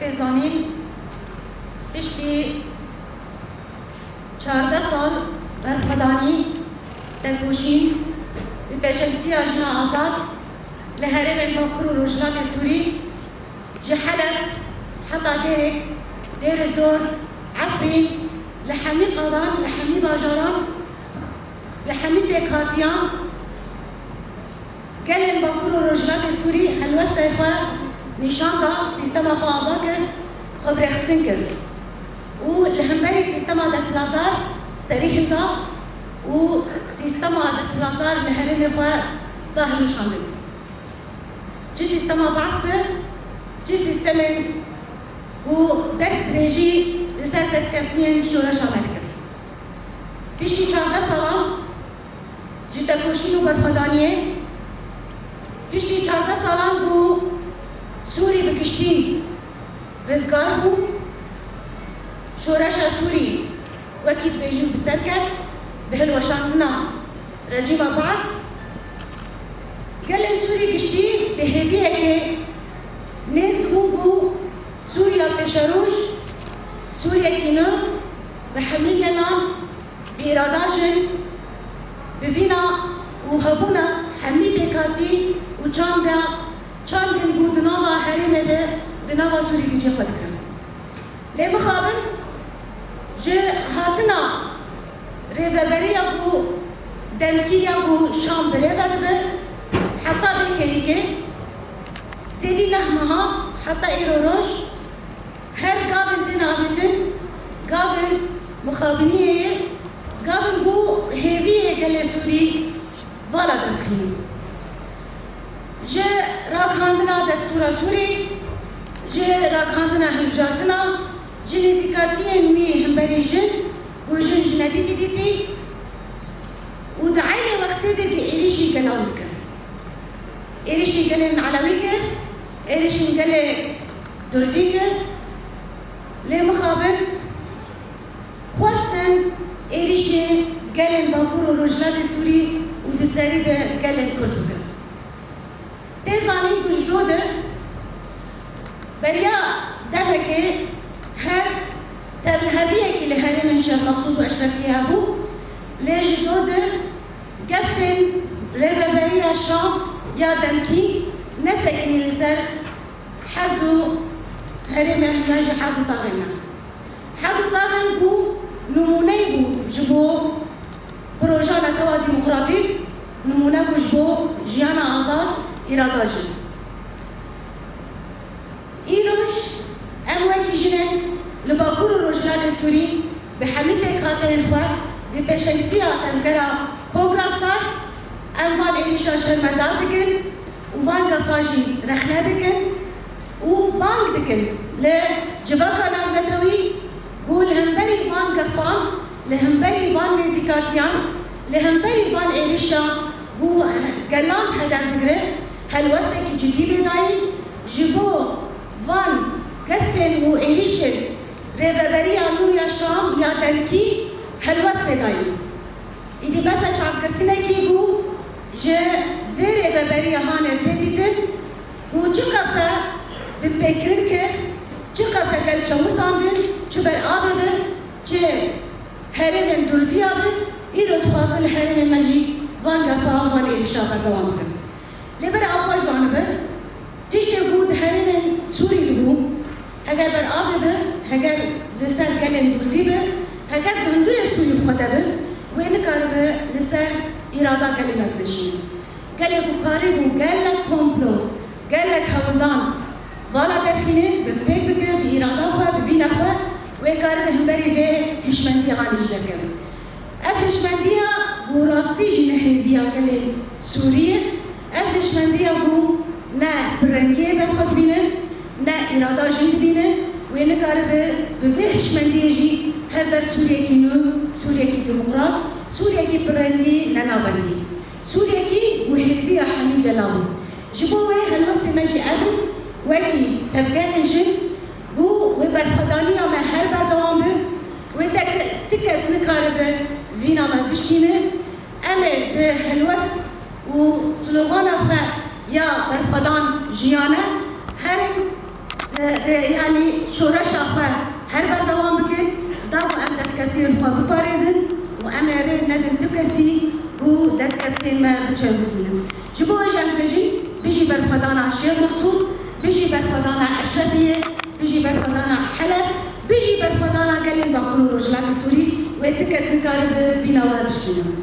tezanîn piştî 14 sal berxwedanî têkoşîn bi pêşengtiya jina azad li herêmên Bakur û Rojhilatê Sûrî ji Heleb heta Dêrek, Dêrê Zor, Efrîn li hemî qalan, li hemî bajaran, li hemî pêkhatiyan gelên Bakur û Rojhilatê Sûrî helwestê xwe nîşan da, sîstema xwe ava kir, xwe birêxistin kir. û li hemberî sîstema desthilatdar serî hilda û sîstema desthilatdar li herêmê xwe da hilweşandin. Çi sîstema behs be, çi sîstemên û dest dirêjî li ser destkeftiyên şoreşa me dikir. Piştî 14 salan ji têkoşîn û berxwedaniyê, piştî 14 salan bû Sûrî bi giştî rizgar bû, şoreşa Sûrî wekî dibêjin bi ser ket bi hilweşandina rejîma behs. Gelên Sûrî giştî bi hêviyekê nêz dibûn ku Sûriya pêşeroj, Sûriyekî nû bi hemî gelan, bi îrada jin, bi vîna û hebûna hemî pêkhatî û çandên bû di nava herêmê de di nava Sûrî dîcê xwe dikirin. Lê bixabin ji hatina rêveberiya bû demkîya bû Şam bi rêve dibe, heta vê kerîgê sêdî neh meha heta îro roj her gavên tên avêtin, gavên mixabiniyê, gavên bû hêviyê gelê Sûrî vala derdixînin. Ji rakhandina destûra Sûrî, ji rakhandina hilbijartina, ji nêzîkatiyên wî hemberî jin û jin ji nedîtî dîtî û di aynê wextê de ki êrişî gelan dikir. Êrişî gelên Elewî kir, êrişên gelê Durzî kir, lê mixabin xwestin êrişê gelên Bakur û Rojhilatê Sûrî û di serî de gelên Kurd bikin. Tê zanîn ku ji do de beriya demekê her tevliheviyekî li herêmên Şêx Mexsûd û Eşrefiyê hebû, lê ji do de geftên rêveberiya Şam ya demkî nesekînin li ser her du herêmên ya ji her du taxên me. Her du taxên bû numûneyê bû ji bo proja netewa dîmokratîk, numûne bû ji bo jiyana azad, îrada jin. Îroj em wekî jinên li Bakur û Rojhilatê Sûrî bi hemî pêkhateyên xwe di pêşengtiya tevgera Kongrasar em van êrişa şermezar dikin û van gefa jî rexne dikin û bang dikin li civaka navbetewî bû li hemberî van gefan, li hemberî van nêzîkatiyan, li hemberî van êrişa bû gelan hedef digirin, helwestekî cidî bêdayî ji bo van geftên û êrişên rêveberiya nû ya Şam ya demkî helwest bêdayî. Îdî besa çavkirtinekî bû ji vê rêveberiya hanê tê dîtin û çi qese bi pêkirin kir, çi qese gel çewusandin, çi ber avê bi, çi herêmên Durzîya bi, îro dixwazin li herêmên me jî van gefa van êrişa berdewam bikin. Lê ber av xwe ji zanibin, tiştê bû di herêmên Sûrî dibû, heger ber avê bi, heger li ser gelên Durzî bi, heger di hundirê Sûrî xwe de bi, wê nikaribe li ser îrada gelê me bidişînin. Gelê ku karî bû gelek komplo, gelek hewildan vala derxînin, bi pêk bike, bi îrada xwe, bi bîna xwe, wê karibe hemberî vê hişmendiya anî ji derkeve. Ev hişmendiya bû rastî jî ne hêviya gelê Sûriyê, ev hişmendiya bû ne pirrengiyê berxwe dibînin, ne îrada jin dibînin, wê nikaribe bi vê hişmendiyê jî her ber Sûriyekî nû, Sûriyekî demokrat, Sûriyekî pirrengî nenavendî. Sûriyekî û hêviya hemî gelan. Ji bo wê helwestê me jî ev in, wekî tevgerên jin bû wê berxwedaniya me her berdewam bin, wê ti kes nikaribe vîna me bişkînin, em ê bi helwest û slogana xwe ya berxwedan jiyane herin yani يعني شورش أخوة هر بردوام بكن داو أم دستكفتين خوا بپاريزن و أم يري ندن تكسي بو دستكفتين ما بچه بسينن جبو أجل بيجي برخدانا شيخ مقصود بيجي برخدانا أشرفية بيجي برخدانا حلب بيجي برخدانا قليل باقون الرجلات السوري ويتكس نكارب بينا وابشبنا